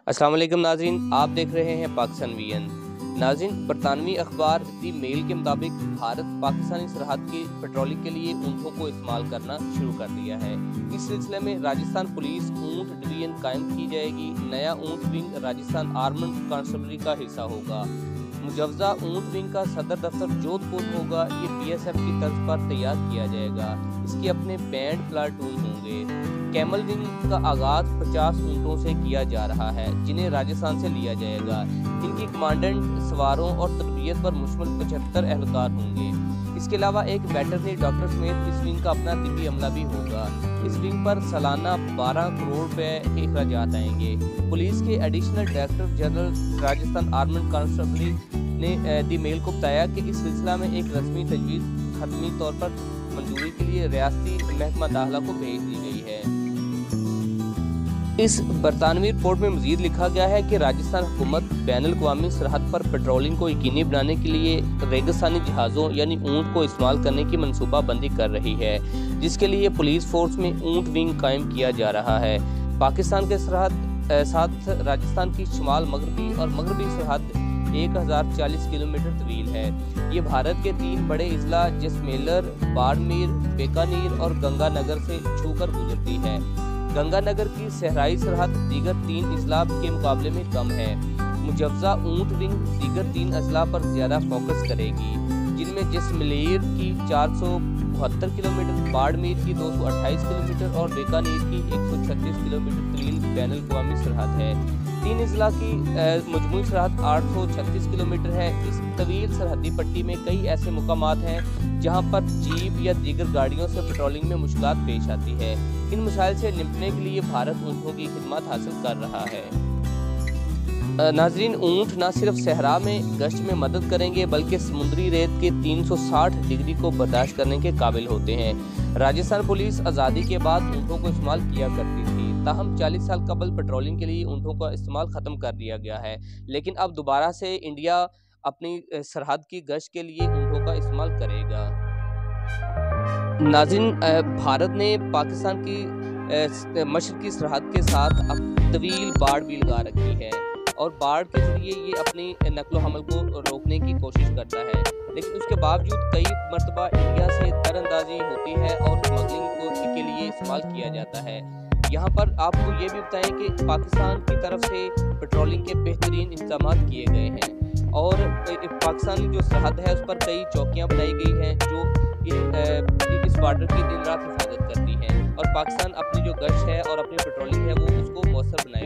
अस्सलाम वालेकुम नाज़रीन, आप देख रहे हैं पाकिस्तान वीएन। नाज़रीन, बरतानवी अखबार दी मेल के मुताबिक भारत पाकिस्तानी सरहद की पेट्रोलिंग के लिए ऊँटों को इस्तेमाल करना शुरू कर दिया है। इस सिलसिले में राजस्थान पुलिस ऊँट डिवीजन कायम की जाएगी। नया ऊँट विंग राजस्थान आर्मड कांस्टेबलरी का हिस्सा होगा। मुजवजा ऊँट विंग का सदर दफ्तर जोधपुर होगा। ये बीएसएफ की तर्ज पर तैयार किया जाएगा। इसके अपने बैंड प्लाटून होंगे। कैमल विंग का आगाज 50 ऊँटों से किया जा रहा है, जिन्हें राजस्थान से लिया जाएगा। इनकी कमांडेंट, सवारों और तरबियत पर मुश्तमिल 75 एहलकार होंगे। इसके अलावा एक वेटरनरी डॉक्टर समेत इस विंग का अपना तिब्बी अमला भी होगा। इस विंग पर सालाना 12 करोड़ रुपए के अखराजात आएंगे। पुलिस के additional director general Rajasthan armed constabulary ने दी मेल को बताया कि इस सिलसिला में एक रस्मी तजवीज़ हतमी तौर पर मंजूरी के लिए रियासती महकमा दाखिला को भेज दी गई है। इस बरतानवी रिपोर्ट में मजीद लिखा गया है कि राजस्थान हुकूमत बैनुल-अक़वामी सरहद पर पेट्रोलिंग को यकीनी बनाने के लिए रेगिस्तानी जहाज़ों यानी ऊँट को इस्तेमाल करने की मनसूबा बंदी कर रही है, जिसके लिए पुलिस फोर्स में ऊँट विंग कायम किया जा रहा है। पाकिस्तान के सरहद साथ राजस्थान की शुमाल मगरबी और मगरबी सरहद 1040 किलोमीटर तवील है। ये भारत के 3 बड़े अजला जैसलमेर, बाड़मेर, बीकानेर और गंगानगर से छूकर गुजरती है। गंगानगर की सहराई सरहद दीगर 3 अजला के मुकाबले में कम है। मुजवजा ऊँट विंग दीगर 3 अजला पर ज़्यादा फोकस करेगी, जिनमें जैसलमेर की 472 किलोमीटर, बाड़मेर की 228 किलोमीटर और बीकानेर की 136 किलोमीटर तवील बैनुल-अक़वामी सरहद है। 3 अजला की मजमूई सरहद 836 किलोमीटर है। इस तवील सरहदी पट्टी में कई ऐसे मुकामात हैं जहां पर जीप या दीगर गाड़ियों से पेट्रोलिंग में मुश्किलात पेश आती है। इन मसाइल से निपटने के लिए भारत ऊँटों की खिदमत हासिल कर रहा है। नाजरीन, ऊँट न सिर्फ सहरा में गश्त में मदद करेंगे बल्कि समुद्री रेत के 360 डिग्री को बर्दाश्त करने के काबिल होते हैं। राजस्थान पुलिस आज़ादी के बाद ऊँटों को इस्तेमाल किया करती थी, ताहम 40 साल कबल पेट्रोलिंग के लिए ऊँटों का इस्तेमाल ख़त्म कर दिया गया है। लेकिन अब दोबारा से इंडिया अपनी सरहद की गश्त के लिए ऊँटों का इस्तेमाल करेगा। नाज़रीन, भारत ने पाकिस्तान की मशरकी सरहद के साथ अब तवील बाड़ भी लगा रखी है और बाढ़ के जरिए ये अपनी नकलो हमल को रोकने की कोशिश करता है, लेकिन उसके बावजूद कई मरतबा इंडिया से दरअंदाजी होती है और स्मगलिंग के लिए इस्तेमाल किया जाता है। यहाँ पर आपको ये भी बताएं कि पाकिस्तान की तरफ से पेट्रोलिंग के बेहतरीन इंतजाम किए गए हैं और पाकिस्तानी जो सरहद है उस पर कई चौकियाँ बनाई गई हैं जो इस बॉर्डर की दिन रात हिफाजत करती हैं और पाकिस्तान अपनी जो गश्त है और अपनी पेट्रोलिंग है वो उसको मौसर बनाए